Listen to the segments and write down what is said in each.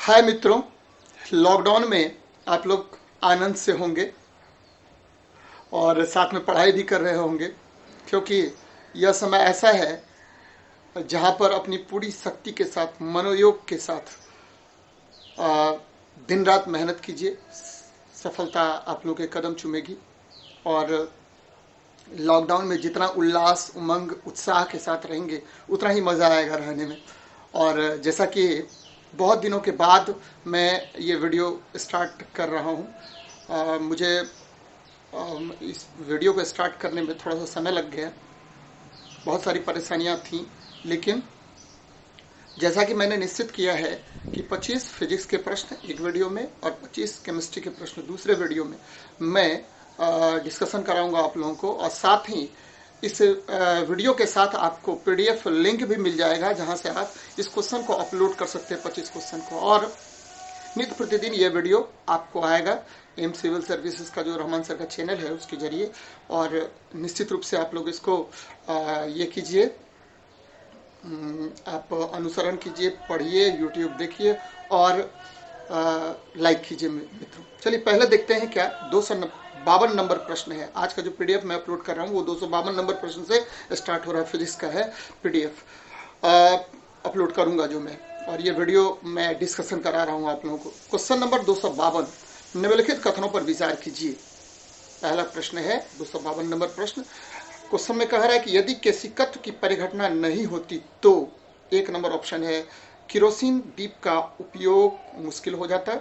हाय मित्रों, लॉकडाउन में आप लोग आनंद से होंगे और साथ में पढ़ाई भी कर रहे होंगे, क्योंकि यह समय ऐसा है जहाँ पर अपनी पूरी शक्ति के साथ, मनोयोग के साथ दिन रात मेहनत कीजिए। सफलता आप लोग के कदम चूमेगी और लॉकडाउन में जितना उल्लास, उमंग, उत्साह के साथ रहेंगे उतना ही मज़ा आएगा रहने में। और जैसा कि बहुत दिनों के बाद मैं ये वीडियो स्टार्ट कर रहा हूँ, मुझे इस वीडियो को स्टार्ट करने में थोड़ा सा समय लग गया, बहुत सारी परेशानियाँ थीं, लेकिन जैसा कि मैंने निश्चित किया है कि 25 फिजिक्स के प्रश्न एक वीडियो में और 25 केमिस्ट्री के प्रश्न दूसरे वीडियो में मैं डिस्कशन कराऊंगा आप लोगों को। और साथ ही इस वीडियो के साथ आपको पीडीएफ लिंक भी मिल जाएगा, जहां से आप इस क्वेश्चन को अपलोड कर सकते हैं, 25 क्वेश्चन को। और नित्य प्रतिदिन ये वीडियो आपको आएगा एम सिविल सर्विसेज का जो रहमान सर का चैनल है उसके जरिए। और निश्चित रूप से आप लोग इसको ये कीजिए, आप अनुसरण कीजिए, पढ़िए, यूट्यूब देखिए और लाइक कीजिए मित्रों। चलिए पहले देखते हैं क्या 252 नंबर प्रश्न है। आज का जो पीडीएफ मैं अपलोड कर रहा हूँ वो 252 नंबर प्रश्न से स्टार्ट हो रहा है। फिजिक्स का है पीडीएफ अपलोड करूंगा जो मैं, और ये वीडियो मैं डिस्कशन करा रहा हूँ आप लोगों को। क्वेश्चन नंबर 252, निम्नलिखित कथनों पर विचार कीजिए। पहला प्रश्न है 252 नंबर प्रश्न। क्वेश्चन में कह रहा है कि यदि केशिकत्व की परिघटना नहीं होती तो एक नंबर ऑप्शन है केरोसिन दीप का उपयोग मुश्किल हो जाता,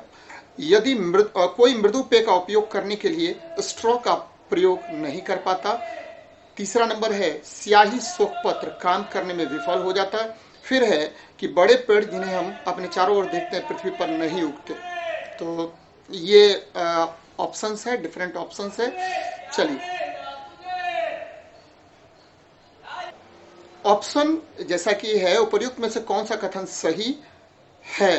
यदि कोई मृदु पेय का उपयोग करने के लिए स्ट्रॉ का प्रयोग नहीं कर पाता, तीसरा नंबर है स्याही शोकपत्र काम करने में विफल हो जाता, फिर है कि बड़े पेड़ जिन्हें हम अपने चारों ओर देखते हैं पृथ्वी पर नहीं उगते। तो ये ऑप्शंस है, डिफरेंट ऑप्शंस है। चलिए ऑप्शन जैसा कि है उपर्युक्त में से कौन सा कथन सही है।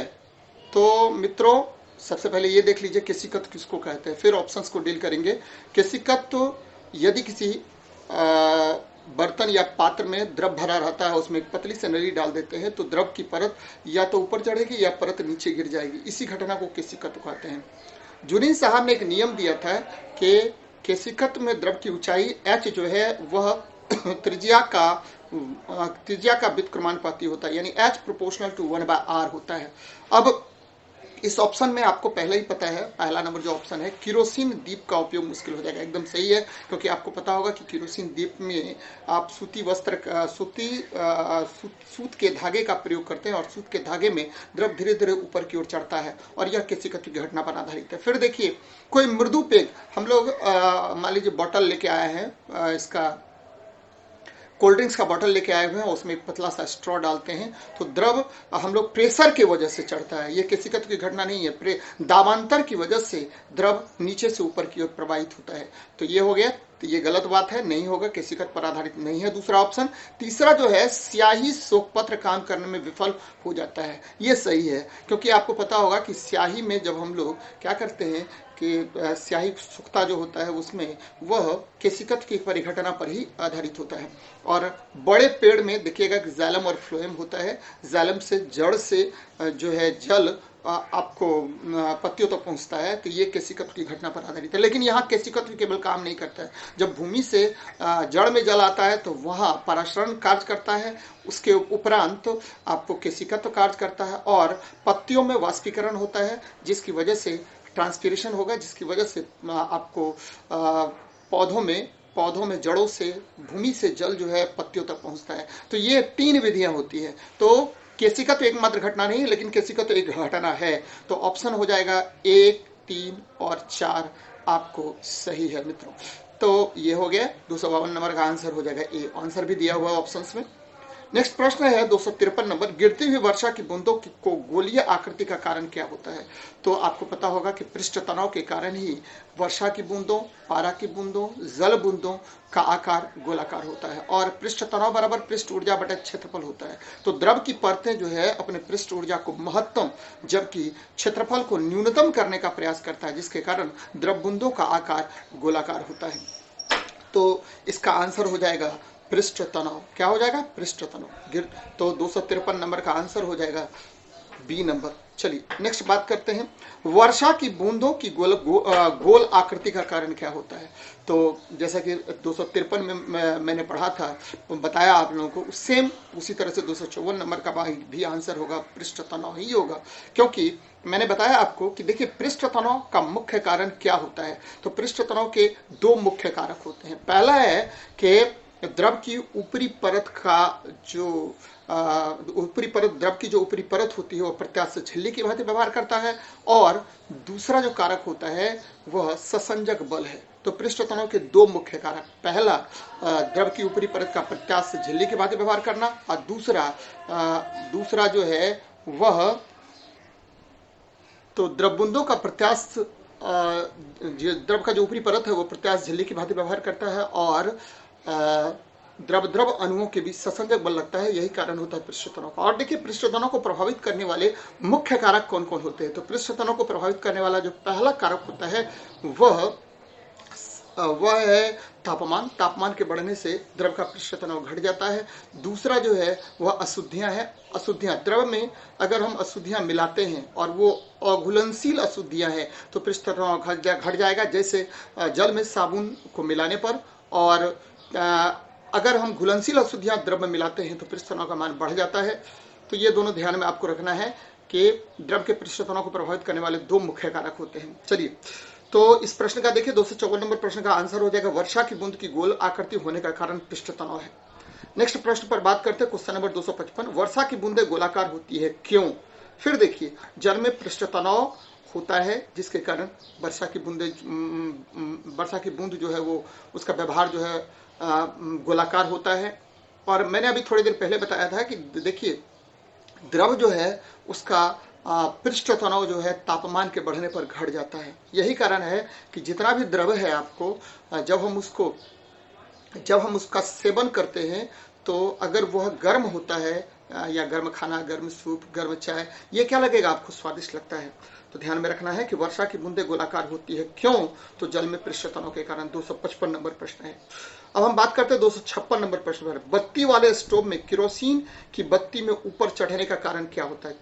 तो मित्रों सबसे पहले ये देख लीजिए केशिकत्व किसको कहते हैं, फिर ऑप्शंस को डील करेंगे। केशिकत्व यदि किसी बर्तन या पात्र में द्रव भरा रहता है, उसमें एक पतली सी नली डाल देते हैं तो द्रव की परत या तो ऊपर चढ़ेगी या परत नीचे गिर जाएगी, इसी घटना को केशिकत्व कहते हैं। जुनीन साहब ने एक नियम दिया था कि केशिकत्व में द्रव की ऊंचाई h जो है वह त्रिज्या का व्युत्क्रमानुपाती होता है, यानी h प्रोपोर्शनल टू 1/r होता है। अब इस ऑप्शन में आपको पहले ही पता है, पहला नंबर जो ऑप्शन है केरोसिन दीप का उपयोग मुश्किल हो जाएगा, एकदम सही है। क्योंकि आपको पता होगा कि केरोसिन दीप में आप सूत के धागे का प्रयोग करते हैं और सूत के धागे में द्रव धीरे धीरे ऊपर की ओर चढ़ता है और यह केशिकत्व की घटना पर आधारित है। फिर देखिए कोई मृदु पेय, हम लोग मान लीजिए बॉटल लेके आए हैं, इसका कोल्ड ड्रिंक्स का बॉटल लेके आए हुए हैं, उसमें एक पतला सा स्ट्रॉ डालते हैं तो द्रव हम लोग प्रेशर की वजह से चढ़ता है। ये केशिकत्व की घटना नहीं है, दाबांतर की वजह से द्रव नीचे से ऊपर की ओर प्रवाहित होता है। तो ये हो गया, तो ये गलत बात है, नहीं होगा, केशिकत्व पर आधारित नहीं है दूसरा ऑप्शन। तीसरा जो है स्याही शोकपत्र काम करने में विफल हो जाता है, ये सही है। क्योंकि आपको पता होगा कि स्याही में जब हम लोग क्या करते हैं कि स्याही सूखता जो होता है उसमें वह केशिकत्व की परिघटना पर ही आधारित होता है। और बड़े पेड़ में देखिएगा कि जाइलम और फ्लोएम होता है, जाइलम से जड़ से जो है जल आपको पत्तियों तक पहुंचता है, तो ये केशिकत्व की घटना पर आधारित है। लेकिन यहाँ केशिकत्व केवल काम नहीं करता है, जब भूमि से जड़ में जल आता है तो वहाँ पराशरण कार्य करता है, उसके उपरांत आपको केशिकत्व कार्य करता है और पत्तियों में वाष्पीकरण होता है, जिसकी वजह से ट्रांसपिरेशन होगा, जिसकी वजह से आपको पौधों में जड़ों से, भूमि से जल जो है पत्तियों तक पहुंचता है। तो ये 3 विधियां होती है। तो केशिकत्व एकमात्र घटना नहीं है, लेकिन केशिकत्व एक घटना है। तो ऑप्शन हो जाएगा 1, 3 और 4 आपको सही है मित्रों। तो ये हो गया 252 नंबर का आंसर हो जाएगा ए। आंसर भी दिया हुआ है ऑप्शंस में। नेक्स्ट प्रश्न है 253 नंबर, गिरती हुई वर्षा की बूंदों को गोलीय आकृति का कारण क्या होता है। तो आपको पता होगा कि पृष्ठ तनाव के कारण ही वर्षा की बूंदों, पारा की बूंदों, जल बूंदों का आकार गोलाकार होता है और पृष्ठ तनाव बराबर पृष्ठ ऊर्जा बटे क्षेत्रफल होता है। तो द्रव की परतें जो है अपने पृष्ठ ऊर्जा को महत्तम जबकि क्षेत्रफल को न्यूनतम करने का प्रयास करता है, जिसके कारण द्रव बूंदों का आकार गोलाकार होता है। तो इसका आंसर हो जाएगा पृष्ठ तनाव। क्या हो जाएगा? पृष्ठ तनाव। तो 253 नंबर का आंसर हो जाएगा बी नंबर। चलिए नेक्स्ट बात करते हैं, वर्षा की बूंदों की गोल आकृति का कारण क्या होता है। तो जैसा कि 253 में मैंने पढ़ा था, बताया आप लोगों को, सेम उसी तरह से 254 नंबर का भी आंसर होगा पृष्ठ तनाव ही होगा, क्योंकि मैंने बताया आपको कि देखिए पृष्ठ तनाव का मुख्य कारण क्या होता है। तो पृष्ठ तनाव के दो मुख्य कारक होते हैं। पहला है कि द्रव की ऊपरी परत का जो ऊपरी परत, द्रव की जो ऊपरी परत होती है वो प्रत्यास्थ झिल्ली की भांति व्यवहार करता है, और दूसरा जो कारक होता है वह ससंजक बल है। तो पृष्ठ तनाव के दो मुख्य कारक, पहला द्रव की ऊपरी परत का प्रत्यास्थ झिल्ली की भांति व्यवहार करना, और दूसरा जो है वह तो द्रव बुंदों का प्रत्यास्थ द्रव का जो ऊपरी परत है वो प्रत्यास्थ झिल्ली की भांति व्यवहार करता है, और द्रव अणुओं के बीच ससंजक बल लगता है। यही कारण होता है पृष्ठ तनाव का। और देखिए पृष्ठ तनाव को प्रभावित करने वाले मुख्य कारक कौन कौन होते हैं। तो पृष्ठ तनाव को प्रभावित करने वाला जो पहला कारक होता है वह है तापमान। तापमान के बढ़ने से द्रव का पृष्ठ तनाव घट जाता है। दूसरा जो है वह अशुद्धियां हैं। अशुद्धियां, द्रव में अगर हम अशुद्धियां मिलाते हैं और वो अघुलनशील अशुद्धियां हैं तो पृष्ठ तनाव घट जाएगा। जैसे जल में साबुन को मिलाने पर, और अगर हम घुलनशील अशुद्धियां द्रव में मिलाते हैं तो पृष्ठ तनाव का मान बढ़ जाता है। तो ये दोनों ध्यान में आपको रखना है कि द्रव के पृष्ठ तनाव को प्रभावित करने वाले दो मुख्य कारक होते हैं। चलिए तो इस प्रश्न का देखिए 254 नंबर प्रश्न का आंसर हो जाएगा वर्षा की बूंद की गोल आकृति होने का कारण पृष्ठ तनाव है। नेक्स्ट प्रश्न पर बात करते हैं, क्वेश्चन नंबर 255, वर्षा की बूंदें गोलाकार होती है क्यों। फिर देखिए जल में पृष्ठ तनाव होता है जिसके कारण वर्षा की बूंद जो है वो उसका व्यवहार जो है गोलाकार होता है। और मैंने अभी थोड़ी देर पहले बताया था कि देखिए द्रव जो है उसका पृष्ठ तनाव जो है तापमान के बढ़ने पर घट जाता है। यही कारण है कि जितना भी द्रव है आपको जब हम उसका सेवन करते हैं तो अगर वह गर्म होता है या गर्म खाना, गर्म सूप, गर्म चाय, ये क्या लगेगा आपको, स्वादिष्ट लगता है। तो ध्यान में रखना है कि वर्षा की बूंदें गोलाकार होती है क्यों, तो जल में पृष्ठ तनाव के कारण। 255 नंबर प्रश्न है। अब हम बात करते हैं 256 नंबर प्रश्न पर, बत्ती वाले स्टोव में केरोसिन की बत्ती में ऊपर चढ़ने का कारण क्या होता है।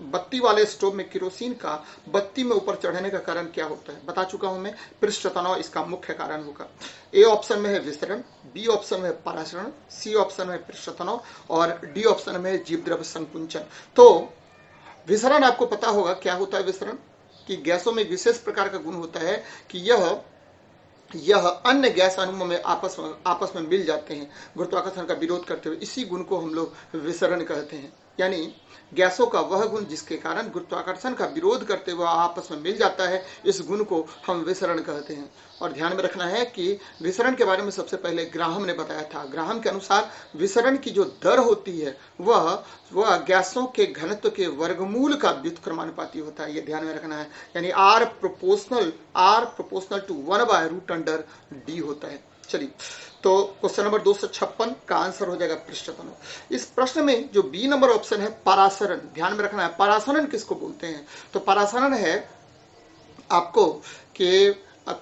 बत्ती वाले स्टोव में केरोसिन का बत्ती में ऊपर चढ़ने का कारण क्या होता है, बता चुका हूं मैं, पृष्ठ तनाव इसका मुख्य कारण होगा। ए ऑप्शन में है विसरण, बी ऑप्शन में है परासरण, सी ऑप्शन में पृष्ठ तनाव, और डी ऑप्शन में है जीवद्रव्य संकुंचन। तो विसरण आपको पता होगा क्या होता है। विसरण कि गैसों में विशेष प्रकार का गुण होता है कि यह अन्य गैस अणुओं में आपस में मिल जाते हैं गुरुत्वाकर्षण का विरोध करते हुए। इसी गुण को हम लोग विसरण कहते हैं। यानी गैसों का वह गुण जिसके कारण गुरुत्वाकर्षण का विरोध करते हुए आपस में मिल जाता है, इस गुण को हम विसरण कहते हैं। और ध्यान में रखना है कि विसरण के बारे में सबसे पहले ग्राहम ने बताया था। ग्राहम के अनुसार विसरण की जो दर होती है वह गैसों के घनत्व के वर्गमूल का व्युत्क्रमानुपाती होता है। ये ध्यान में रखना है। यानी R प्रोपोर्शनल टू 1/√D होता है। चलिए तो क्वेश्चन नंबर 256 का आंसर हो जाएगा पृष्ठ तनाव। इस प्रश्न में जो बी नंबर ऑप्शन है परासरण, ध्यान में रखना है। परासरण किसको बोलते हैं, तो परासरण है आपको कि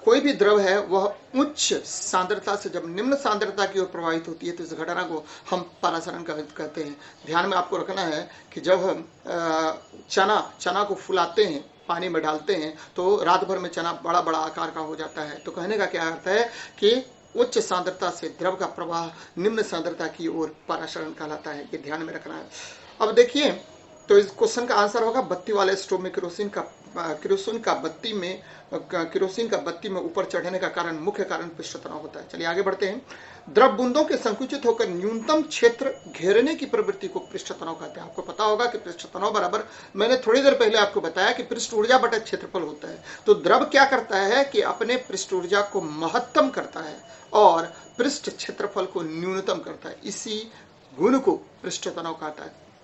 कोई भी द्रव है वह उच्च सांद्रता से जब निम्न सांद्रता की ओर प्रवाहित होती है तो इस घटना को हम परासरण कहते हैं। ध्यान में आपको रखना है कि जब हम चना को फुलाते हैं, पानी में डालते हैं तो रात भर में चना बड़ा बड़ा आकार का हो जाता है। तो कहने का क्या अर्थ है कि उच्च सांद्रता से द्रव का प्रवाह निम्न सांद्रता की ओर परासरण कहलाता है। ये ध्यान में रखना है। अब देखिए तो इस क्वेश्चन का आंसर होगा बत्ती वाले स्टोव में केरोसिन का बत्ती में ऊपर चढ़ने का कारण, मुख्य कारण पृष्ठ तनाव होता है। चलिए आगे बढ़ते हैं। द्रव बूंदों के संकुचित होकर न्यूनतम क्षेत्र घेरने की प्रवृत्ति को पृष्ठ तनाव कहते हैं। आपको पता होगा कि पृष्ठ तनाव बराबर, मैंने थोड़ी देर पहले आपको बताया कि पृष्ठ ऊर्जा बटा क्षेत्रफल होता है। तो द्रव क्या करता है कि अपने पृष्ठ ऊर्जा को महत्तम करता है और पृष्ठ क्षेत्रफल को न्यूनतम करता है। इसी गुण को पृष्ठ तनाव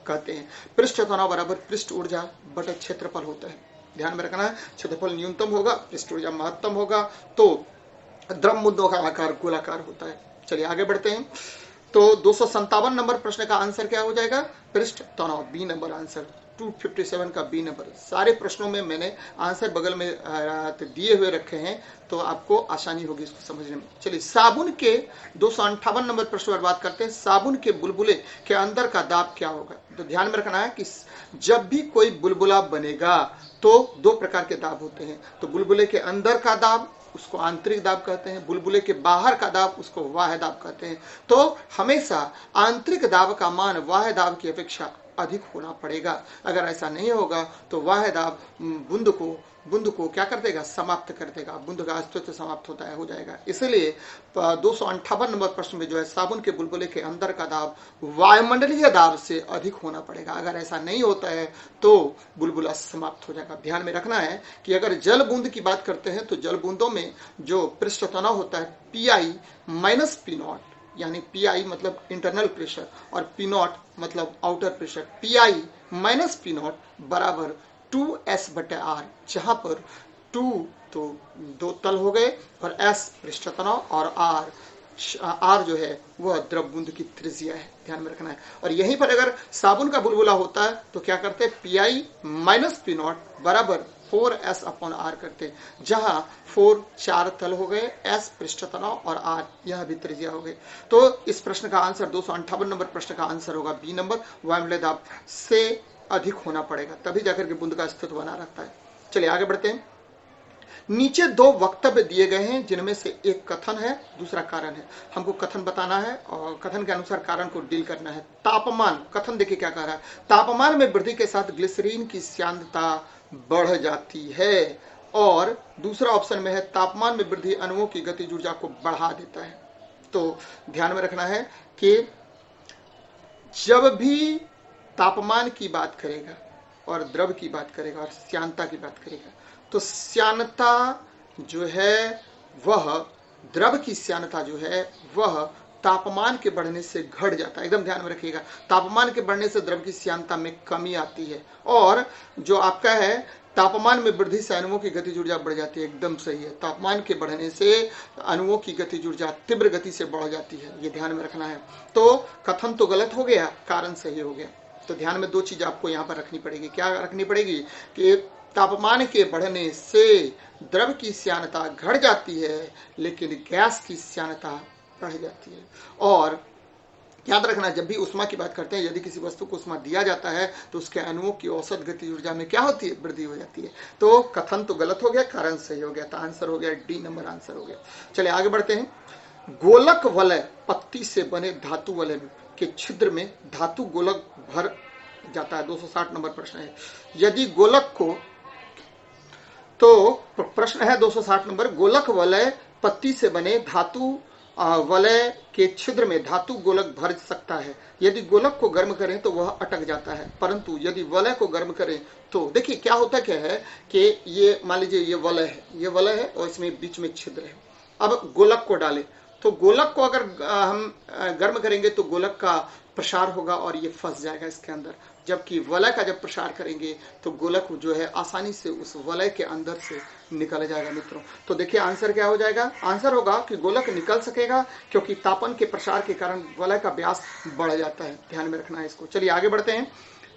कहते हैं। पृष्ठ तनाव बराबर पृष्ठ ऊर्जा बटा क्षेत्रफल होता है। ध्यान में रखना है, क्षेत्रफल न्यूनतम होगा, पृष्ठ ऊर्जा महत्तम होगा, तो द्रव बूंदों का आकार गोलाकार होता है। चलिए आगे बढ़ते हैं। तो 257 नंबर प्रश्न का आंसर क्या हो जाएगा, पृष्ठ तनाव, बी नंबर आंसर। 257 का बी नंबर। सारे प्रश्नों में मैंने आंसर बगल में दिए हुए रखे हैं तो आपको आसानी होगी इसको समझने में। चलिए साबुन के 258 नंबर प्रश्न पर बात करते हैं। साबुन के बुलबुले के अंदर का दाब क्या होगा। तो ध्यान में रखना है कि जब भी कोई बुलबुला बनेगा तो दो प्रकार के दाब होते हैं। तो बुलबुले के अंदर का दाब उसको आंतरिक दाब कहते हैं, बुलबुले के बाहर का दाब उसको बाह्य दाब कहते हैं। तो हमेशा आंतरिक दाब का मान बाह्य दाब की अपेक्षा अधिक होना पड़ेगा। अगर ऐसा नहीं होगा तो बाह्य दाब बूंद को क्या कर देगा, समाप्त कर देगा, बूंद का अस्तित्व समाप्त होता है हो जाएगा। इसलिए 258 नंबर प्रश्न में जो है साबुन के बुलबुले के अंदर का दाब वायुमंडलीय दाब से अधिक होना पड़ेगा। अगर ऐसा नहीं होता है तो बुलबुला समाप्त हो जाएगा। ध्यान में रखना है कि अगर जल बूंद की बात करते हैं तो जल बूंदों में जो पृष्ठ तनाव होता है पीआई माइनस पी नॉट, यानी पीआई मतलब इंटरनल प्रेशर और पी नॉट मतलब outer pressure, pi minus P not बराबर 2s/r, जहां पर 2 तो दो तल हो गए और s पृष्ठ तनाव और r जो है वह द्रव बूंद की त्रिज्या है। ध्यान में रखना है। और यहीं पर अगर साबुन का बुलबुला होता है तो क्या करते हैं, पीआई माइनस पी नॉट बराबर 4s/r करते हैं, जहां 4 4 तल हो गए, s पृष्ठ तनाव और r यह भी त्रिज्या हो गई। तो इस प्रश्न का आंसर 258 नंबर प्रश्न का आंसर होगा बी नंबर, वायुमंडलीय दाब से अधिक होना पड़ेगा तभी जाकर के बूंद का अस्तित्व बना रहता है। चलिए आगे बढ़ते हैं। नीचे दो वक्तव्य दिए गए हैं जिनमें से एक कथन है दूसरा कारण है। हमको कथन बताना है और कथन के अनुसार कारण को डील करना है। तापमान, कथन देखिए क्या कह रहा है, तापमान में वृद्धि के साथ ग्लिसरीन की सांद्रता बढ़ जाती है, और दूसरा ऑप्शन में है तापमान में वृद्धि अणुओं की गतिज ऊर्जा को बढ़ा देता है। तो ध्यान में रखना है कि जब भी तापमान की बात करेगा और द्रव की बात करेगा और श्यानता की बात करेगा तो श्यानता जो है वह, द्रव की श्यानता जो है वह तापमान के बढ़ने से घट जाता है। एकदम ध्यान में रखिएगा, तापमान के बढ़ने से द्रव की श्यानता में कमी आती है, और जो आपका है तापमान में वृद्धि से अणुओं की गतिज ऊर्जा बढ़ जाती है। एकदम सही है, तापमान के बढ़ने से अणुओं की गतिज ऊर्जा तीव्र गति से बढ़ जाती है, ये ध्यान में रखना है। तो कथन तो गलत हो गया, कारण सही हो गया। तो ध्यान में दो चीज आपको यहाँ पर रखनी पड़ेगी। क्या रखनी पड़ेगी कि तापमान के बढ़ने से द्रव की श्यानता घट जाती है लेकिन गैस की श्यानता बढ़ जाती है। और याद रखना, जब भी उष्मा की बात करते हैं, यदि किसी वस्तु को उष्मा दिया जाता है तो उसके अणुओं की औसत गतिज ऊर्जा में क्या होती है, वृद्धि हो जाती है। तो कथन तो गलत हो गया, कारण सही हो गया। तो आंसर हो गया डी नंबर, आंसर हो गया। चलिए आगे बढ़ते हैं। गोलक वलय पत्ती से बने धातु वलय के छिद्र में धातु गोलक भर जाता है। 260 नंबर प्रश्न है। यदि गोलक को, तो प्रश्न है 260 नंबर, गोलक वलय पत्ती से बने धातु वलय के छिद्र में धातु गोलक भर सकता है। यदि गोलक को गर्म करें तो वह अटक जाता है, परंतु यदि वलय को गर्म करें तो देखिए क्या होता क्या है कि ये मान लीजिए ये वलय है और इसमें बीच में छिद्र है। अब गोलक को डालें तो गोलक को अगर हम गर्म करेंगे तो गोलक का प्रसार होगा और ये फंस जाएगा इसके अंदर, जबकि वलय का जब प्रसार करेंगे तो गोलक जो है आसानी से उस वलय के अंदर से निकल जाएगा। मित्रों तो देखिए आंसर क्या हो जाएगा, आंसर होगा कि गोलक निकल सकेगा क्योंकि तापन के प्रसार के कारण वलय का व्यास बढ़ जाता है। ध्यान में रखना है इसको। चलिए आगे बढ़ते हैं।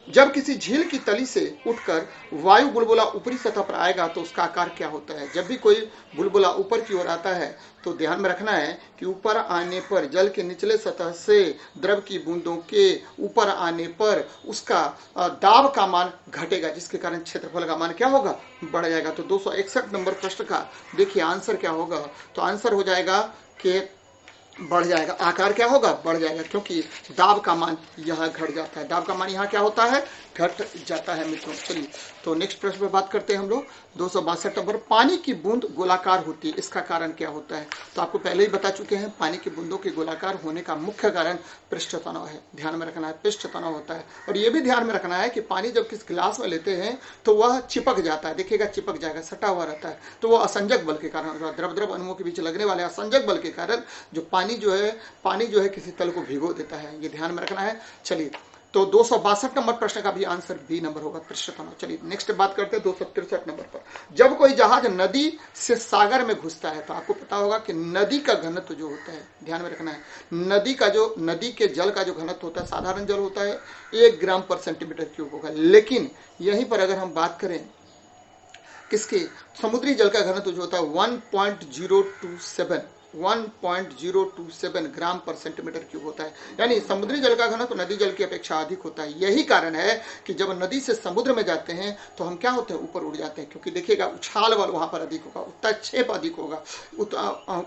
जब किसी झील की तली से उठकर वायु बुलबुला ऊपरी सतह पर आएगा तो उसका आकार क्या होता है। जब भी कोई बुलबुला ऊपर की ओर आता है तो ध्यान में रखना है कि ऊपर आने पर जल के निचले सतह से द्रव की बूंदों के ऊपर आने पर उसका दाब का मान घटेगा, जिसके कारण क्षेत्रफल का मान क्या होगा, बढ़ जाएगा। तो 261 नंबर प्रश्न का देखिए आंसर क्या होगा। तो आंसर हो जाएगा कि बढ़ जाएगा, आकार क्या होगा, बढ़ जाएगा, क्योंकि दाब का मान यहाँ घट जाता है। दाब का मान यहाँ क्या होता है, घट जाता है मित्रों। चलिए तो नेक्स्ट प्रश्न पर बात करते हैं हम लोग। 262 नंबर, पानी की बूंद गोलाकार होती है, इसका कारण क्या होता है। तो आपको पहले ही बता चुके हैं, पानी की बूंदों के गोलाकार होने का मुख्य कारण पृष्ठ तनाव है। ध्यान में रखना है, पृष्ठ तनाव होता है। और ये भी ध्यान में रखना है कि पानी जब किस गिलास में लेते हैं तो वह चिपक जाता है, देखिएगा चिपक जाएगा, सटा हुआ रहता है। तो वह असंजक बल के कारण, द्रव अणुओं के बीच लगने वाले असंजक बल के कारण जो पानी जो है किसी तल को भिगो देता है, ये ध्यान में रखना है। चलिए तो 262 नंबर प्रश्न का भी आंसर बी नंबर होगा, पृष्ठ तनाव। चलिए नेक्स्ट बात करते हैं 263 नंबर पर। जब कोई जहाज नदी से सागर में घुसता है तो आपको पता होगा कि नदी का घनत्व जो होता है, ध्यान में रखना है, नदी के जल का जो घनत्व होता है, साधारण जल होता है 1 ग्राम पर सेंटीमीटर क्यूब होगा। लेकिन यहीं पर अगर हम बात करें किसके, समुद्री जल का घनत्व जो होता है 1.027 1.027 ग्राम पर सेंटीमीटर क्यूब होता है। यानी समुद्री जल का घनत्व तो नदी जल की अपेक्षा अधिक होता है। यही कारण है कि जब नदी से समुद्र में जाते हैं तो हम क्या होते हैं, ऊपर उड़ जाते हैं, क्योंकि देखिएगा उछाल बल वहां पर अधिक होगा, उत्क्षेप अधिक होगा,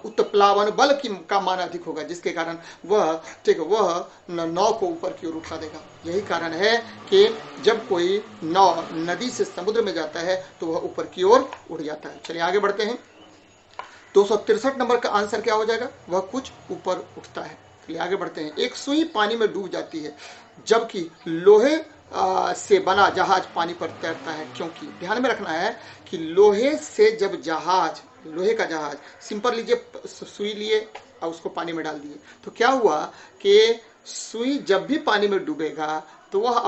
उत्प्लावन बल का मान अधिक होगा, जिसके कारण वह नाव को ऊपर की ओर उठा देगा। यही कारण है कि जब कोई नाव नदी से समुद्र में जाता है तो वह ऊपर की ओर उड़ जाता है। चलिए आगे बढ़ते हैं। 263 नंबर का आंसर क्या हो जाएगा, वह कुछ ऊपर उठता है। चलिए आगे बढ़ते हैं। एक सुई पानी में डूब जाती है जबकि लोहे से बना जहाज पानी पर तैरता है, क्योंकि ध्यान में रखना है कि लोहे से जब जहाज, लोहे का जहाज, सिंपल लीजिए, सुई लिए और उसको पानी में डाल दिए तो क्या हुआ कि सुई जब भी पानी में डूबेगा तो वह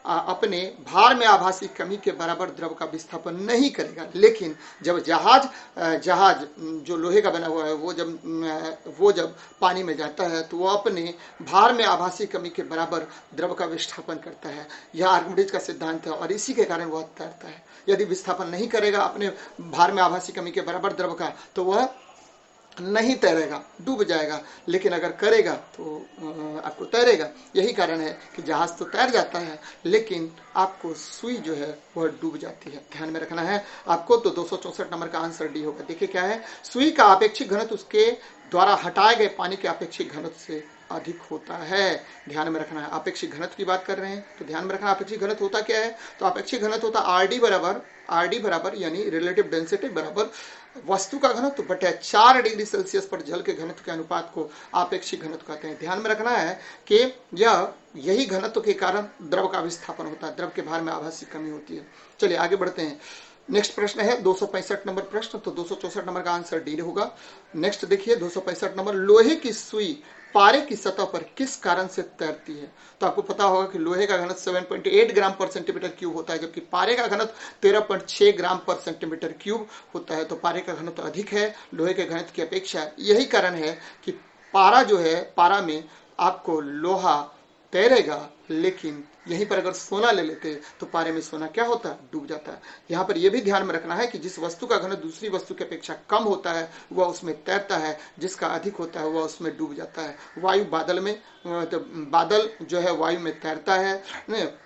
अपने भार में आभासी कमी के बराबर द्रव का विस्थापन नहीं करेगा। लेकिन जब जहाज जो लोहे का बना हुआ है वो जब पानी में जाता है तो वह अपने भार में आभासी कमी के बराबर द्रव का विस्थापन करता है। यह आर्किमिडीज का सिद्धांत है और इसी के कारण वह तैरता है। यदि विस्थापन नहीं करेगा अपने भार में आभासी कमी के बराबर द्रव का तो वह नहीं तैरेगा, डूब जाएगा। लेकिन अगर करेगा तो आपको तैरेगा। यही कारण है कि जहाज तो तैर जाता है लेकिन आपको सुई जो है वह डूब जाती है। ध्यान में रखना है आपको। तो 264 नंबर का आंसर डी होगा। देखिए क्या है, सुई का आपेक्षिक घनत्व उसके द्वारा हटाए गए पानी के आपेक्षिक घनत्व से अधिक होता है। ध्यान में रखना है, आपेक्षिक घनत्व की बात कर रहे हैं तो ध्यान में रखना आपेक्षिक घनत्व होता क्या है, तो आपेक्षिक घनत्व होता आरडी बराबर यानी रिलेटिव डेंसिटी बराबर वस्तु का घनत्व बटे 4 डिग्री सेल्सियस पर जल के घनत्व के अनुपात को आपेक्षिक घनत्व कहते हैं। ध्यान में रखना है कि यही घनत्व के कारण द्रव का विस्थापन होता है, द्रव के भार में आभासी कमी होती है। चलिए आगे बढ़ते हैं। नेक्स्ट प्रश्न है 265 नंबर प्रश्न। तो 264 नंबर का आंसर डी होगा। नेक्स्ट देखिए 265 नंबर, लोहे की सुई पारे की सतह पर किस कारण से तैरती है। तो आपको पता होगा कि लोहे का घनत्व 7.8 ग्राम पर सेंटीमीटर क्यूब होता है जबकि पारे का घनत्व 13.6 ग्राम पर सेंटीमीटर क्यूब होता है। तो पारे का घनत्व अधिक है लोहे के घनत्व की अपेक्षा। यही कारण है कि पारा जो है, पारा में आपको लोहा तैरेगा, लेकिन यहीं पर अगर सोना ले लेते तो पारे में सोना क्या होता है, डूब जाता है। यहाँ पर यह भी ध्यान में रखना है कि जिस वस्तु का घनत्व दूसरी वस्तु की अपेक्षा कम होता है वह उसमें तैरता है, जिसका अधिक होता है वह उसमें डूब जाता है। वायु बादल में, तो बादल जो है वायु में तैरता है,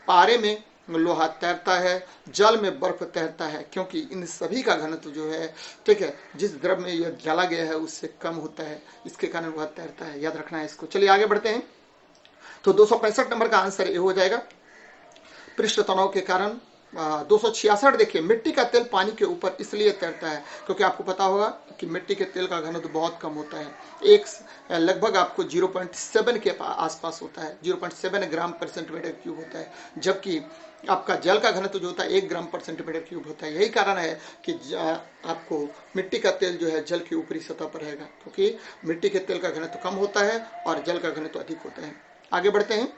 पारे में लोहा तैरता है, जल में बर्फ तैरता है, क्योंकि इन सभी का घनत्व जो है, ठीक है, जिस द्रव में यह डाला गया है उससे कम होता है, इसके कारण वह तैरता है। याद रखना है इसको। चलिए आगे बढ़ते हैं। तो 265 नंबर का आंसर ये हो जाएगा, पृष्ठ तनाव के कारण। 266 देखिए, मिट्टी का तेल पानी के ऊपर इसलिए तैरता है क्योंकि आपको पता होगा कि मिट्टी के तेल का घनत्व बहुत कम होता है, एक लगभग आपको 0.7 के आसपास होता है, 0.7 ग्राम पर सेंटीमीटर क्यूब होता है, जबकि आपका जल का घनत्व जो होता है 1 ग्राम पर सेंटीमीटर क्यूब होता है। यही कारण है कि आपको मिट्टी का तेल जो है जल की ऊपरी सतह पर रहेगा, क्योंकि मिट्टी के तेल का घनत्व कम होता है और जल का घनत्व अधिक होता है। आगे बढ़ते हैं।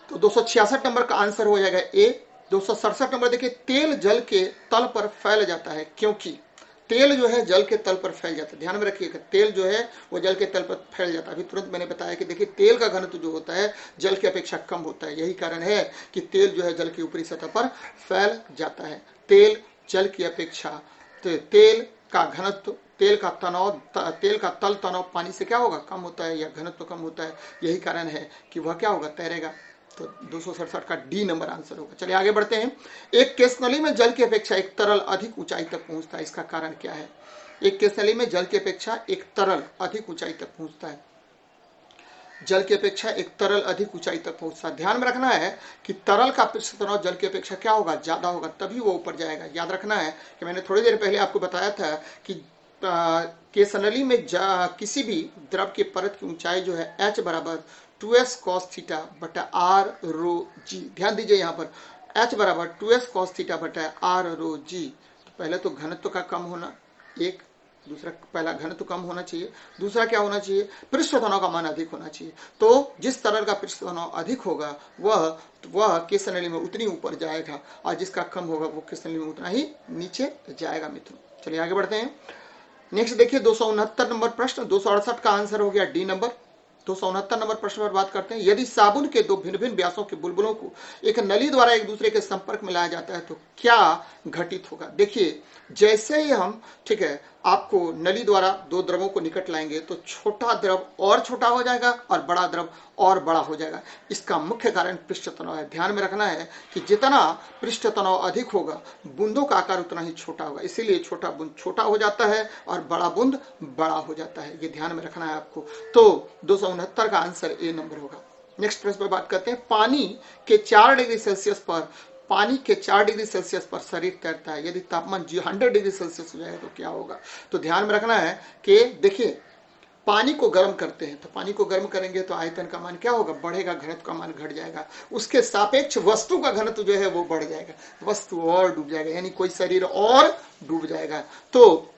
तो 266 नंबर का आंसर हो जाएगा ए। 267 नंबर देखिए, तेल जल के तल पर फैल जाता है क्योंकि तेल जो है जल के तल पर फैल जाता है। ध्यान में रखिएगा, तेल जो है वो जल के तल पर फैल जाता है। अभी तुरंत मैंने बताया कि देखिए तेल का घनत्व जो होता है जल की अपेक्षा कम होता है। यही कारण है कि तेल जो है जल की ऊपरी सतह पर फैल जाता है। तेल जल की अपेक्षा, तेल का घनत्व, तेल का तल तनाव पानी से क्या होगा, कम होता है या घनत्व कम होता है। यही कारण है कि वह क्या होगा, तैरेगा। तो 267 का डी नंबर आंसर होगा। चलिए आगे बढ़ते हैं। एक केस नली में जल की अपेक्षा एक तरल अधिक ऊंचाई तक पहुंचता है, इसका कारण क्या है। एक केस नली में जल की अपेक्षा एक तरल अधिक ऊंचाई तक पहुंचता है, जल की अपेक्षा एक तरल अधिक ऊंचाई तक पहुंचता है। ध्यान में रखना है कि तरल का पृष्ठ तनाव जल की अपेक्षा क्या होगा, ज्यादा होगा, तभी वो ऊपर जाएगा। याद रखना है कि मैंने थोड़ी देर पहले आपको बताया था कि केस नली में किसी भी द्रव की परत की ऊंचाई जो है h बराबर 2s cos थीटा बटा r रो जी। ध्यान दीजिए यहाँ पर h बराबर 2s cos थीटा बटा r रो जी। तो पहले तो घनत्व का कम होना, एक दूसरा, पहला घनत्व कम होना चाहिए, दूसरा क्या होना चाहिए, पृष्ठ तनाव का मान अधिक होना चाहिए। तो जिस तरल का पृष्ठ तनाव अधिक होगा वह केस नली में उतनी ऊपर जाएगा और जिसका कम होगा वो केस नली में उतना ही नीचे जाएगा। मित्रों चलिए आगे बढ़ते हैं। नेक्स्ट देखिए 269 नंबर प्रश्न। 268 का आंसर हो गया डी नंबर। 269 नंबर प्रश्न पर बात करते हैं। यदि साबुन के दो भिन्न भिन्न व्यासों के बुलबुलों को एक नली द्वारा एक दूसरे के संपर्क में लाया जाता है तो क्या घटित होगा। देखिए जैसे ही हम, ठीक है, आपको नली द्वारा दो द्रवों को निकट लाएंगे तो छोटा द्रव और छोटा हो जाएगा और बड़ा द्रव और बड़ा हो जाएगा। इसका मुख्य कारण पृष्ठ तनाव है। ध्यान में रखना है कि जितना पृष्ठ तनाव अधिक होगा बूंदों का आकार उतना ही छोटा होगा, इसीलिए छोटा बूंद छोटा हो जाता है और बड़ा बूंद बड़ा हो जाता है। ये ध्यान में रखना है आपको। तो 269 का आंसर ए नंबर होगा। नेक्स्ट प्रश्न पर बात करते हैं। पानी के 4 डिग्री सेल्सियस पर शरीर तैरता है, यदि तापमान 100 डिग्री सेल्सियस हो जाए तो क्या होगा? तो ध्यान में रखना है कि देखिए, पानी को गर्म करते हैं तो पानी को गर्म करेंगे तो आयतन का मान क्या होगा? बढ़ेगा, घनत्व का मान घट जाएगा। उसके सापेक्ष वस्तु का घनत्व जो है वो बढ़ जाएगा, वस्तु और डूब जाएगा, यानी कोई शरीर और डूब जाएगा। तो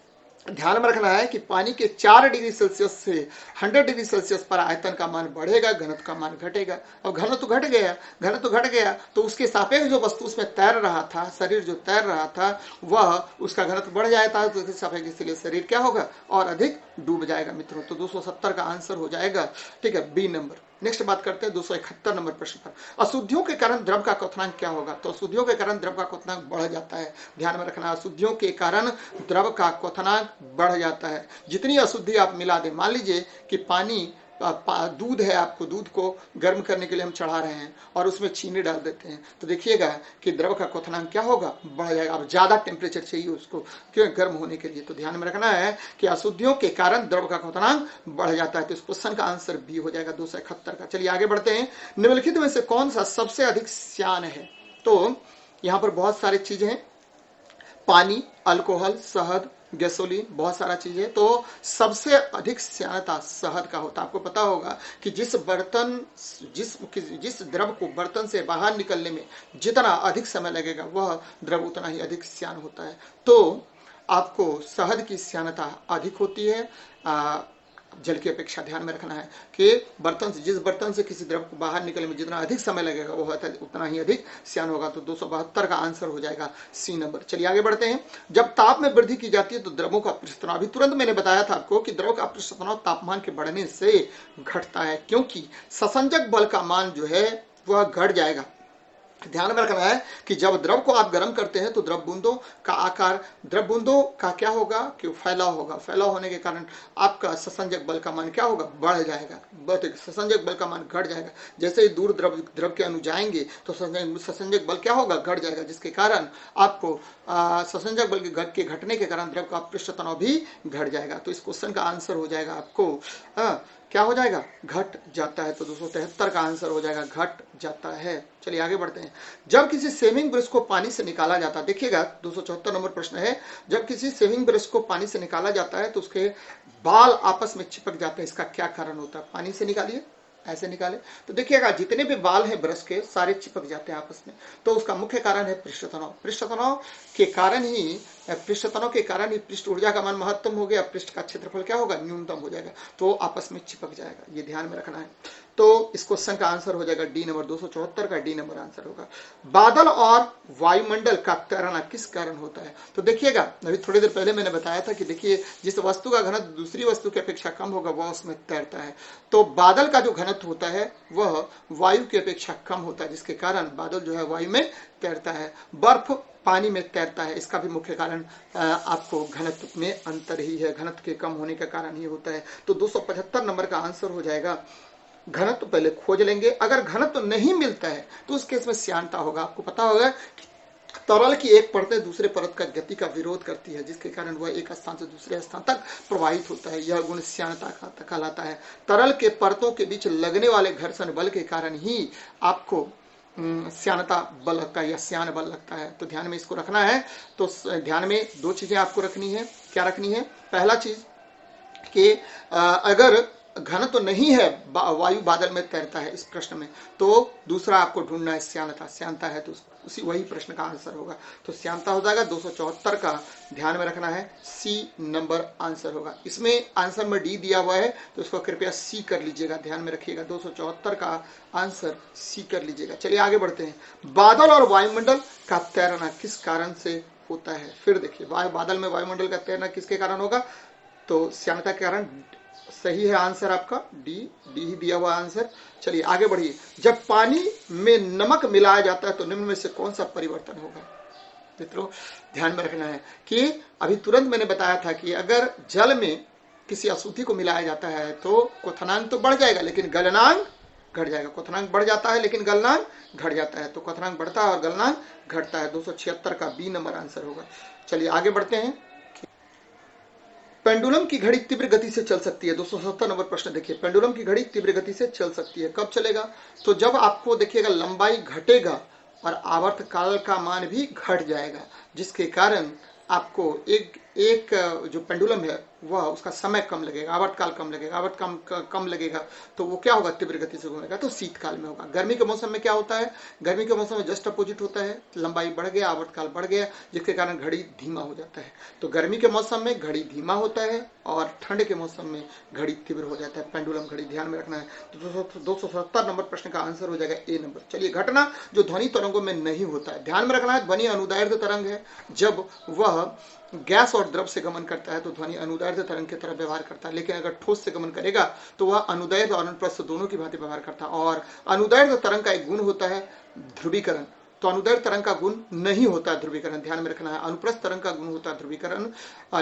ध्यान में रखना है कि पानी के 4 डिग्री सेल्सियस से 100 डिग्री सेल्सियस पर आयतन का मान बढ़ेगा, घनत्व का मान घटेगा। और घनत्व घट गया तो उसके सापेक्ष जो वस्तु उसमें तैर रहा था, शरीर जो तैर रहा था, वह उसका घनत्व बढ़ जाता है, तो उसके सापेक्ष इसलिए शरीर क्या होगा? और अधिक डूब जाएगा मित्रों। तो 270 का आंसर हो जाएगा, ठीक है, बी नंबर। नेक्स्ट बात करते हैं 271 नंबर प्रश्न पर। अशुद्धियों के कारण द्रव का क्वथनांक क्या होगा? तो अशुद्धियों के कारण द्रव का क्वथनांक बढ़ जाता है। ध्यान में रखना, अशुद्धियों के कारण द्रव का क्वथनांक बढ़ जाता है। जितनी अशुद्धि आप मिला दें, मान लीजिए कि पानी दूध है, आपको दूध को गर्म करने के लिए हम चढ़ा रहे हैं और उसमें चीनी डाल देते हैं, तो देखिएगा कि द्रव का क्वथनांक क्या होगा? बढ़ जाएगा। अब ज्यादा टेम्परेचर चाहिए उसको क्यों? गर्म होने के लिए। तो ध्यान में रखना है कि अशुद्धियों के कारण द्रव का क्वथनांक बढ़ जाता है। तो इस क्वेश्चन का आंसर बी हो जाएगा 271 का। चलिए आगे बढ़ते हैं। निम्नलिखित में से कौन सा सबसे अधिक श्यान है? तो यहाँ पर बहुत सारी चीजें हैं, पानी, अल्कोहल, शहद, गैसोलीन, बहुत सारा चीज है। तो सबसे अधिक श्यानता शहद का होता है। आपको पता होगा कि जिस द्रव को बर्तन से बाहर निकलने में जितना अधिक समय लगेगा वह द्रव उतना ही अधिक श्यान होता है। तो आपको शहद की श्यानता अधिक होती है जल की अपेक्षा। ध्यान में रखना है कि जिस बर्तन से किसी द्रव को बाहर निकलने में जितना अधिक समय लगेगा वह उतना ही अधिक श्यान होगा। तो 272 का आंसर हो जाएगा सी नंबर। चलिए आगे बढ़ते हैं। जब ताप में वृद्धि की जाती है तो द्रवों का पृष्ठ तनाव, अभी तुरंत मैंने बताया था आपको कि द्रव का पृष्ठ तनाव तापमान के बढ़ने से घटता है, क्योंकि ससंजक बल का मान जो है वह घट जाएगा। ध्यान में रखना है कि जब द्रव को आप गर्म करते हैं तो द्रव बूंदों का क्या होगा? कि फैलाव होगा। फैलाव होने के कारण आपका ससंजक बल का मान क्या होगा? बढ़ जाएगा। ससंजक बल का मान घट जाएगा। जैसे ही दूर द्रव के अणु जाएंगे तो ससंजक बल क्या होगा? घट जाएगा, जिसके कारण आपको ससंजक बल के घटने के कारण द्रव का पृष्ठ तनाव भी घट जाएगा। तो इस क्वेश्चन का आंसर हो जाएगा आपको क्या हो जाएगा? घट जाता है। तो 273 का आंसर हो जाएगा घट जाता है। चलिए आगे बढ़ते हैं। जब किसी शेविंग ब्रश को पानी से निकाला जाता है, देखिएगा 274 नंबर प्रश्न है, जब किसी शेविंग ब्रश को पानी से निकाला जाता है तो उसके बाल आपस में चिपक जाते हैं, इसका क्या कारण होता है? पानी से निकालिए, ऐसे निकाले तो देखिएगा जितने भी बाल हैं ब्रश के सारे चिपक जाते हैं आपस में। तो उसका मुख्य कारण है पृष्ठ तनाव। पृष्ठ तनाव के कारण ही पृष्ठ ऊर्जा का मान महत्तम हो गया, पृष्ठ का क्षेत्रफल क्या होगा? न्यूनतम हो जाएगा, तो आपस में चिपक जाएगा। ये ध्यान में रखना है। तो इस क्वेश्चन का आंसर हो जाएगा डी नंबर। 274 का डी नंबर आंसर होगा। बादल और वायुमंडल का तैरना किस कारण होता है? तो देखिएगा, अभी थोड़ी देर पहले मैंने बताया था कि देखिए जिस वस्तु का घनत्व दूसरी वस्तु की अपेक्षा कम होगा वह उसमें तैरता है। तो बादल का जो घनत्व होता है वह वायु की अपेक्षा कम होता है, जिसके कारण बादल जो है वायु में तैरता है। बर्फ पानी में तैरता है, इसका भी मुख्य कारण आपको घनत्व में अंतर ही है, घनत्व के कम होने के कारण ही होता है। तो 275 नंबर का आंसर हो जाएगा। घनत्व पहले खोज लेंगे, अगर घनत्व नहीं मिलता है तो उस केस में श्यानता होगा। आपको पता होगा कि तरल की एक परत दूसरे परत का गति का विरोध करती है, जिसके कारण वह एक स्थान से दूसरे स्थान तक प्रवाहित होता है। यह गुण श्यानता कहलाता है। तरल के परतों के बीच लगने वाले घर्षण बल के कारण ही आपको श्यानता बल लगता है या श्यान बल लगता है। तो ध्यान में इसको रखना है। तो ध्यान में दो चीजें आपको रखनी है। क्या रखनी है? पहला चीज कि अगर घनत्व तो नहीं है, वायु बादल में तैरता है इस प्रश्न में, तो दूसरा आपको ढूंढना है श्यानता है, तो उसी वही प्रश्न का आंसर होगा। तो श्यानता हो जाएगा 274 का। ध्यान में रखना है सी नंबर आंसर होगा। इसमें आंसर में डी दिया हुआ है तो इसको कृपया सी कर लीजिएगा, ध्यान में रखिएगा। 274 का आंसर सी कर लीजिएगा। चलिए आगे बढ़ते हैं। बादल और वायुमंडल का तैरना किस कारण से होता है? फिर देखिए, बादल में वायुमंडल का तैरना किसके कारण होगा? तो श्यानता के कारण। सही है आंसर आपका डी ही दिया हुआ आंसर। चलिए आगे बढ़िए। जब पानी में नमक मिलाया जाता है तो निम्न में से कौन सा परिवर्तन होगा? मित्रों ध्यान में रखना है कि अभी तुरंत मैंने बताया था कि अगर जल में किसी अशुद्धि को मिलाया जाता है तो क्वथनांक तो बढ़ जाएगा लेकिन गलनांक घट जाएगा। क्वथनांक बढ़ जाता है लेकिन गलनांक घट जाता है, तो क्वथनांक बढ़ता है और गलनांक घटता है। 276 का बी नंबर आंसर होगा। चलिए आगे बढ़ते हैं। पेंडुलम की घड़ी तीव्र गति से चल सकती है। 270 नंबर प्रश्न देखिए, पेंडुलम की घड़ी तीव्र गति से चल सकती है, कब चलेगा? तो जब आपको देखिएगा लंबाई घटेगा और आवर्तकाल का मान भी घट जाएगा, जिसके कारण आपको एक जो पेंडुलम है वह उसका समय कम लगेगा, आवर्तकाल कम लगेगा। आवर्तकाल कम लगेगा तो वो क्या होगा? तीव्र गति से घूमेगा, तो शीतकाल में होगा। गर्मी के मौसम में क्या होता है? गर्मी के मौसम में जस्ट अपोजिट होता है, लंबाई बढ़ गया, आवर्तकाल बढ़ गया, जिसके कारण घड़ी धीमा हो जाता है। तो गर्मी के मौसम में घड़ी धीमा होता है और ठंड के मौसम में घड़ी तीव्र हो जाता है, पेंडुलम घड़ी। ध्यान में रखना है। तो 270 नंबर प्रश्न का आंसर हो जाएगा ए नंबर। चलिए, घटना जो ध्वनि तरंगों में नहीं होता है, ध्यान में रखना है। ध्वनि अनुदैर्ध्य तरंग है, जब वह गैस और द्रव से गमन करता है तो ध्वनि अनुदैर्ध्य तरंग की तरह व्यवहार करता है, लेकिन अगर ठोस से गमन करेगा तो वह अनुदैर्ध्य और अनुप्रस्थ दोनों की भांति व्यवहार करता है। और अनुदैर्ध्य तरंग का एक गुण होता है ध्रुवीकरण, तो अनुदैर्ध्य तरंग का गुण नहीं होता है ध्रुवीकरण। ध्यान में रखना है। अनुप्रस्थ तरंग का गुण होता है ध्रुवीकरण,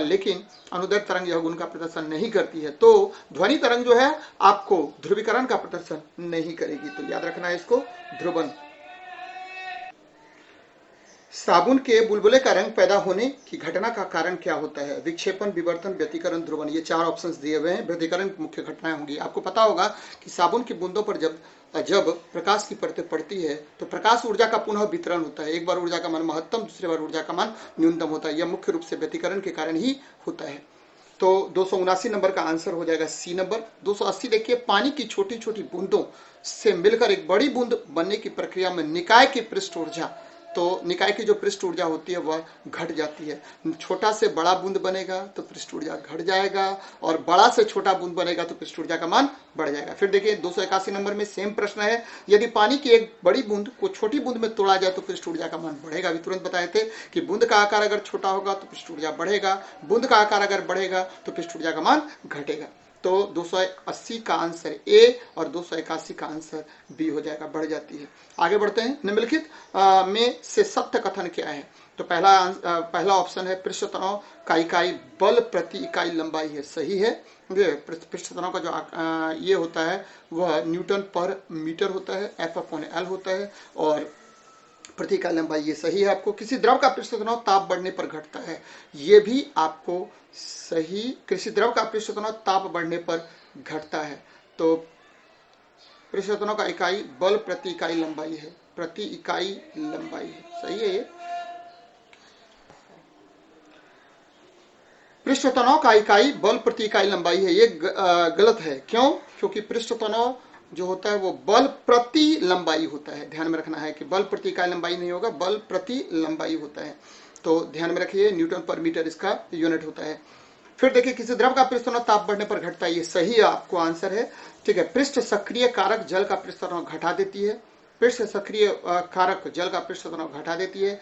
लेकिन अनुदैर्ध्य तरंग यह गुण का प्रदर्शन नहीं करती है। तो ध्वनि तरंग जो है आपको ध्रुवीकरण का प्रदर्शन नहीं करेगी, तो याद रखना है इसको, ध्रुवन। साबुन के बुलबुले का रंग पैदा होने की घटना का कारण क्या होता है? विक्षेपण, विवर्तन, व्यतिकरण, ध्रुवन, ये 4 ऑप्शंस दिए हुए हैं। व्यतिकरण मुख्य घटनाएं होंगी। आपको पता होगा कि साबुन की बूंदों पर जब प्रकाश की परतें पड़ती है तो प्रकाश ऊर्जा का पुनः वितरण होता है। एक बार ऊर्जा का मान महत्तम, दूसरी बार ऊर्जा का मान न्यूनतम होता है। यह मुख्य रूप से व्यतिकरण के कारण ही होता है। तो 279 नंबर का आंसर हो जाएगा सी नंबर। 280 देखिए, पानी की छोटी छोटी बूंदों से मिलकर एक बड़ी बूंद बनने की प्रक्रिया में निकाय की पृष्ठ ऊर्जा, तो निकाय की जो पृष्ठ ऊर्जा होती है वह घट जाती है। छोटा से बड़ा बूंद बनेगा तो पृष्ठ ऊर्जा घट जाएगा, और बड़ा से छोटा बूंद बनेगा तो पृष्ठ ऊर्जा का मान बढ़ जाएगा। फिर देखिए 281 नंबर में सेम प्रश्न है, यदि पानी की एक बड़ी बूंद को छोटी बूंद में तोड़ा जाए तो पृष्ठ ऊर्जा का मान बढ़ेगा। अभी तुरंत बताए थे कि बूंद का आकार अगर छोटा होगा तो पृष्ठ ऊर्जा बढ़ेगा, बूंद का आकार अगर बढ़ेगा तो पृष्ठ ऊर्जा का मान घटेगा। तो 280 का आंसर ए और 281 का आंसर बी हो जाएगा, बढ़ जाती है। आगे बढ़ते हैं। निम्नलिखित में से सत्य कथन क्या है? तो पहला ऑप्शन है पृष्ठ तनाव का इकाई बल प्रति इकाई लंबाई है, सही है। पृष्ठ तनाव का जो ये होता है वह न्यूटन पर मीटर होता है, F/L होता है, और प्रति इकाई लंबाई, ये सही है। आपको किसी द्रव का पृष्ठ तनाव ताप बढ़ने पर घटता है, ये भी आपको सही। किसी द्रव का पृष्ठ तनाव ताप बढ़ने पर घटता है, तो पृष्ठ तनाव का इकाई बल प्रति इकाई लंबाई है, प्रति इकाई लंबाई है, सही है ये। पृष्ठ तनाव का इकाई बल प्रति इकाई लंबाई है, ये गलत है। क्यों? क्योंकि पृष्ठ तनाव जो होता है वो बल प्रति लंबाई होता है। ध्यान में रखना है कि बल प्रति इकाई लंबाई नहीं होगा, बल प्रति लंबाई होता है। तो ध्यान में रखिए, न्यूटन पर मीटर इसका यूनिट होता है। फिर देखिए, किसी द्रव का पृष्ठ तनाव ताप बढ़ने पर घटता है, ये सही आपको आंसर है। ठीक है। पृष्ठ सक्रिय कारक जल का पृष्ठ तनाव घटा देती है, पृष्ठ सक्रिय कारक जल का पृष्ठ तनाव घटा देती है,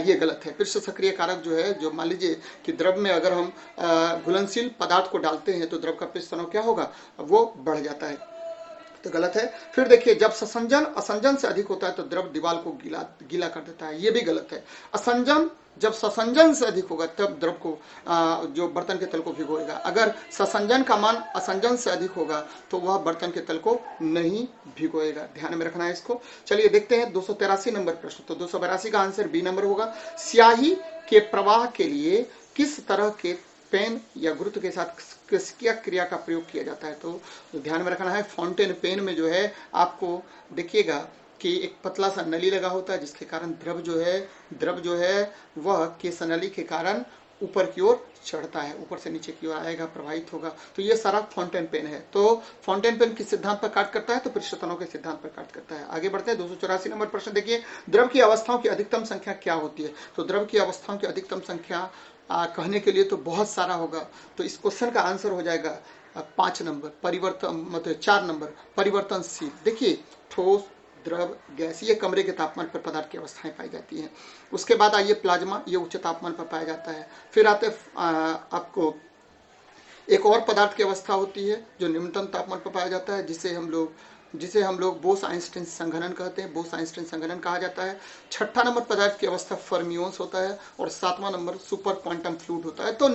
ये गलत है। पृष्ठ सक्रिय कारक जो है, जो मान लीजिए कि द्रव में अगर हम घुलनशील पदार्थ को डालते हैं तो द्रव का पृष्ठ तनाव क्या होगा? वो बढ़ जाता है, तो गलत है। फिर देखिए, जब ससंजन असंजन से अधिक होता है तो द्रव दीवार को गीला कर देता है, ये भी गलत है। असंजन जब ससंजन से अधिक होगा तब द्रव को जो बर्तन के तल को भिगोएगा। अगर ससंजन का मान असंजन से अधिक होगा तो वह बर्तन के तल को नहीं भिगोएगा। ध्यान में रखना है इसको। चलिए देखते हैं 283 नंबर प्रश्न। तो 282 का आंसर बी नंबर होगा। स्याही के प्रवाह के लिए किस तरह के पेन या गुरुत्व के साथ किसकी क्रिया का प्रयोग किया जाता है? तो ध्यान में रखना है, फाउंटेन पेन में जो है आपको देखिएगा कि एक पतला सा नली लगा होता है, जिसके कारण द्रव जो है वह केस नली के कारण ऊपर की ओर चढ़ता है, ऊपर से नीचे की ओर आएगा, प्रवाहित होगा। तो ये सारा फाउंटेन पेन है। तो फाउंटेन पेन किस सिद्धांत पर कार्य करता है? तो पृष्ठ तनाव के सिद्धांत पर कार्य करता है। आगे बढ़ते हैं। 284 नंबर प्रश्न देखिए, द्रव की अवस्थाओं की अधिकतम संख्या क्या होती है? तो द्रव की अवस्थाओं की अधिकतम संख्या कहने के लिए तो बहुत सारा होगा, तो इस क्वेश्चन का आंसर हो जाएगा 5 नंबर, परिवर्तन मतलब 4 नंबर, परिवर्तनशील। देखिए, ठोस, द्रव, गैस, ये कमरे के तापमान पर पदार्थ की अवस्थाएं पाई जाती हैं। उसके बाद आइए प्लाज्मा, ये उच्च तापमान पर पाया जाता है। फिर आते आपको एक और पदार्थ की अवस्था होती है जो निम्नतम तापमान पर पाया जाता है, जिसे हम लोग जिसे हम लोग बोस आइंस्टीन संघनन कहते हैं, बोस आइंस्टीन संघनन कहा जाता है। छठा नंबर पदार्थ की अवस्था फर्मियोन्स होता है और सातवां नंबर सुपर क्वांटम फ्लूइड होता है। तो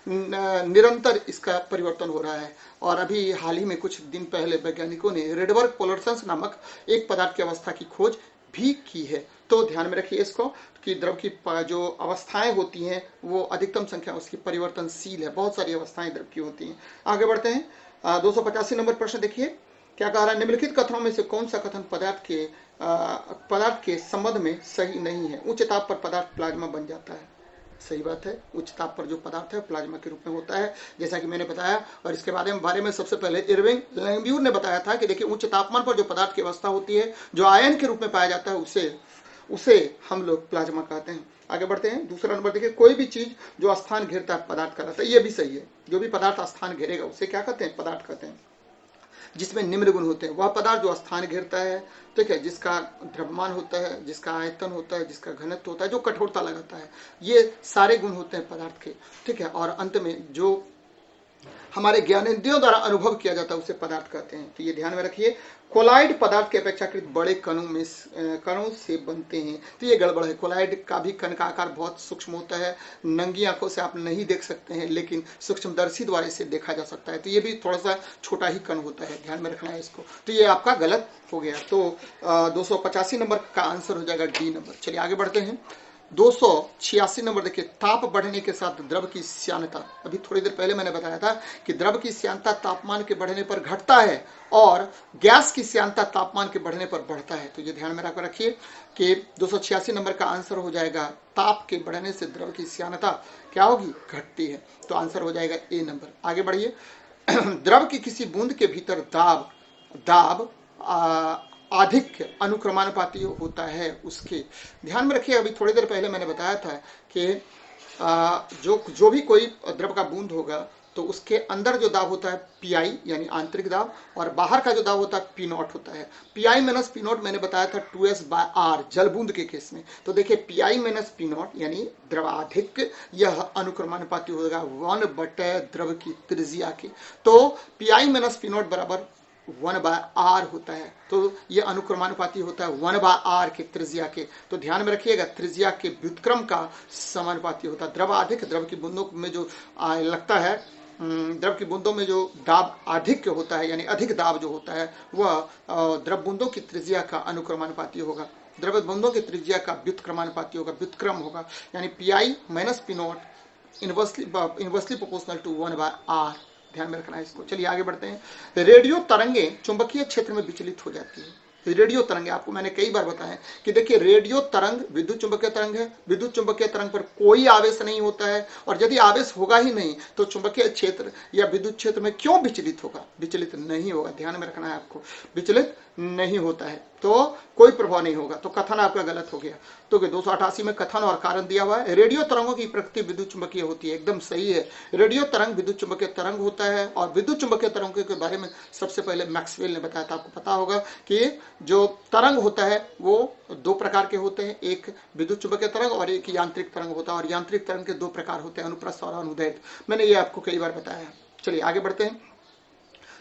निरंतर इसका परिवर्तन हो रहा है। और अभी हाल ही में कुछ दिन पहले वैज्ञानिकों ने रेडबर्ग पोलरसंस नामक एक पदार्थ की अवस्था की खोज भी की है। तो ध्यान में रखिए इसको कि द्रव की जो अवस्थाएं होती हैं वो अधिकतम संख्या उसकी परिवर्तनशील है। बहुत सारी अवस्थाएं द्रव की होती हैं। आगे बढ़ते हैं। 285 नंबर प्रश्न देखिए, क्या कह रहा है? निम्नलिखित कथनों में से कौन सा कथन पदार्थ के संबंध में सही नहीं है? उच्च ताप पर पदार्थ प्लाज्मा बन जाता है। सही बात है, उच्च ताप पर जो पदार्थ है प्लाज्मा के रूप में होता है, जैसा कि मैंने बताया। और इसके बारे में सबसे पहले इरविंग लैंगम्यूर ने बताया था कि देखिए, उच्च तापमान पर जो पदार्थ की अवस्था होती है, जो आयन के रूप में पाया जाता है, उसे हम लोग प्लाज्मा कहते हैं। आगे बढ़ते हैं। दूसरा नंबर देखिए, कोई भी चीज जो स्थान घेरता है पदार्थ कहलाता है। ये भी सही है, जो भी पदार्थ स्थान घेरेगा उसे क्या कहते हैं? पदार्थ कहते हैं। जिसमें निम्न गुण होते हैं, वह पदार्थ जो स्थान घेरता है, ठीक है, जिसका द्रव्यमान होता है, जिसका आयतन होता है, जिसका घनत्व होता है, जो कठोरता लगाता है, ये सारे गुण होते हैं पदार्थ के, ठीक है। और अंत में जो हमारे ज्ञानेंद्रियों द्वारा अनुभव किया जाता है उसे पदार्थ कहते हैं। तो ये ध्यान में रखिए, कोलाइड पदार्थ के अपेक्षाकृत बड़े कणों से बनते हैं। तो ये गड़बड़ है। कोलाइड का भी कण का आकार बहुत सूक्ष्म होता है, नंगी आंखों से आप नहीं देख सकते हैं, लेकिन सूक्ष्मदर्शी द्वारा इसे देखा जा सकता है। तो ये भी थोड़ा सा छोटा ही कण होता है, ध्यान में रखना है इसको। तो ये आपका गलत हो गया। तो 285 नंबर का आंसर हो जाएगा डी नंबर। चलिए आगे बढ़ते हैं। 286 नंबर देखिए, ताप बढ़ने के साथ द्रव की श्यानता। अभी थोड़ी देर पहले मैंने बताया था कि द्रव की श्यानता तापमान के बढ़ने पर घटता है और गैस की श्यानता तापमान के बढ़ने पर बढ़ता है। तो ये ध्यान में रखिए कि 286 नंबर का आंसर हो जाएगा, ताप के बढ़ने से द्रव की श्यानता क्या होगी? घटती है। तो आंसर हो जाएगा ए नंबर। आगे बढ़िए। द्रव की किसी बूंद के भीतर दाब अधिक अनुक्रमानुपाती होता है उसके। ध्यान में रखिए, अभी थोड़ी देर पहले मैंने बताया था कि जो भी कोई द्रव का बूंद होगा तो उसके अंदर जो दाब होता है पीआई यानी आंतरिक दाब, और बाहर का जो दाब होता है पी नॉट होता है। पीआई माइनस पी नॉट मैंने बताया था 2s/r जल बूंद के केस में। तो देखिए, पीआई माइनस पी नॉट यानी द्रवाधिक, यह अनुक्रमानुपाती होगा 1/, द्रव की त्रिज्या के। तो पीआई माइनस पी नॉट बराबर 1/r होता है। तो ये अनुक्रमानुपाती होता है 1/r के त्रिज्या के। तो ध्यान में रखिएगा, त्रिज्या के व्युत्क्रम का समानुपाती होता है। द्रव अधिक, द्रव की बूंदों में जो लगता है, द्रव की बूंदों में जो दाब अधिक होता है यानी अधिक दाब जो होता है वह द्रव बूंदों की त्रिज्या का अनुक्रमानुपाती होगा, द्रव बूंदों की त्रिज्या का व्युत्क्रमानुपाती होगा, व्युत्क्रम होगा। यानी PI minus P not inversely proportional to 1/r। ध्यान में रखना है इसको। चलिए आगे बढ़ते हैं। रेडियो तरंगे चुंबकीय क्षेत्र में विचलित हो जाती है। रेडियो तरंगे, आपको मैंने कई बार बताया कि देखिए, रेडियो तरंग विद्युत चुंबकीय तरंग है। विद्युत चुंबकीय तरंग पर कोई आवेश नहीं होता है, और यदि आवेश होगा ही नहीं तो चुंबकीय क्षेत्र या विद्युत क्षेत्र में क्यों विचलित होगा? विचलित नहीं होगा। ध्यान में रखना है आपको, विचलित नहीं होता है तो कोई प्रभाव नहीं होगा। तो कथन आपका गलत हो गया। तो 288 में कथन और कारण दिया हुआ है। रेडियो तरंगों की प्रकृति विद्युत चुंबकीय होती है, एकदम सही है। रेडियो तरंग विद्युत चुंबकीय तरंग होता है, और विद्युत चुंबकीय तरंगों के बारे में सबसे पहले मैक्सवेल ने बताया था। आपको पता होगा कि जो तरंग होता है वो दो प्रकार के होते हैं, एक विद्युत चुंबकीय तरंग और एक यांत्रिक तरंग होता है। और यांत्रिक तरंग के दो प्रकार होते हैं, अनुप्रस्थ और अनुदैर्ध्य। मैंने ये आपको कई बार बताया। चलिए आगे बढ़ते हैं।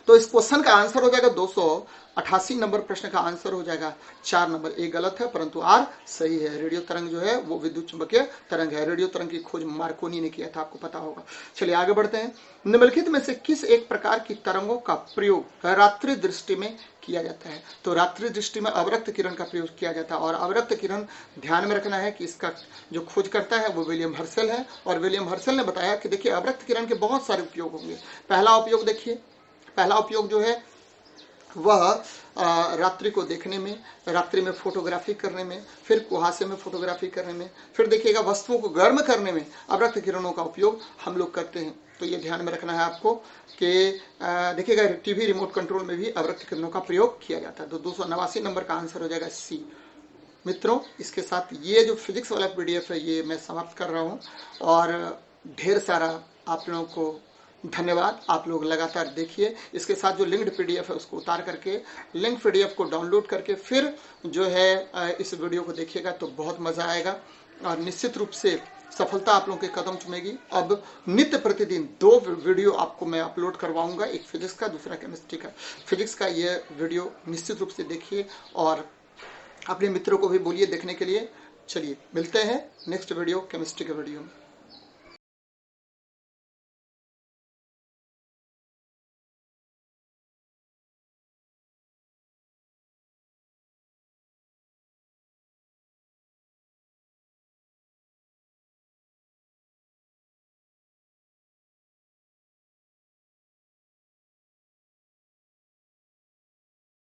तो इस क्वेश्चन का आंसर हो जाएगा 288 नंबर प्रश्न का आंसर हो जाएगा 4 नंबर। ए गलत है परंतु आर सही है। रेडियो तरंग जो है वो विद्युत चुंबकीय तरंग है। रेडियो तरंग की खोज मार्कोनी ने किया था, आपको पता होगा। चलिए आगे बढ़ते हैं। निम्नलिखित में से किस एक प्रकार की तरंगों का प्रयोग रात्रि दृष्टि में किया जाता है? तो रात्रि दृष्टि में अवरक्त किरण का प्रयोग किया जाता है। और अवरक्त किरण, ध्यान में रखना है कि इसका जो खोज करता है वो विलियम हर्शल है। और विलियम हर्शल ने बताया कि देखिए, अवरक्त किरण के बहुत सारे उपयोग होंगे। पहला उपयोग देखिए, पहला उपयोग जो है वह रात्रि को देखने में, रात्रि में फोटोग्राफी करने में, फिर कुहासे में फोटोग्राफी करने में, फिर देखिएगा वस्तुओं को गर्म करने में अवरक्त किरणों का उपयोग हम लोग करते हैं। तो ये ध्यान में रखना है आपको कि देखिएगा, टीवी रिमोट कंट्रोल में भी अवरक्त किरणों का प्रयोग किया जाता है। तो 289 नंबर का आंसर हो जाएगा सी। मित्रों, इसके साथ ये जो फिजिक्स वाला पीडीएफ है ये मैं समाप्त कर रहा हूँ। और ढेर सारा आप लोगों को धन्यवाद। आप लोग लगातार देखिए। इसके साथ जो लिंक्ड पीडीएफ है उसको उतार करके, लिंक पीडीएफ को डाउनलोड करके फिर जो है इस वीडियो को देखिएगा तो बहुत मज़ा आएगा। और निश्चित रूप से सफलता आप लोगों के कदम चूमेगी। अब नित्य प्रतिदिन 2 वीडियो आपको मैं अपलोड करवाऊंगा, एक फिजिक्स का, दूसरा केमिस्ट्री का। फिजिक्स का ये वीडियो निश्चित रूप से देखिए और अपने मित्रों को भी बोलिए देखने के लिए। चलिए मिलते हैं नेक्स्ट वीडियो केमिस्ट्री के वीडियो में।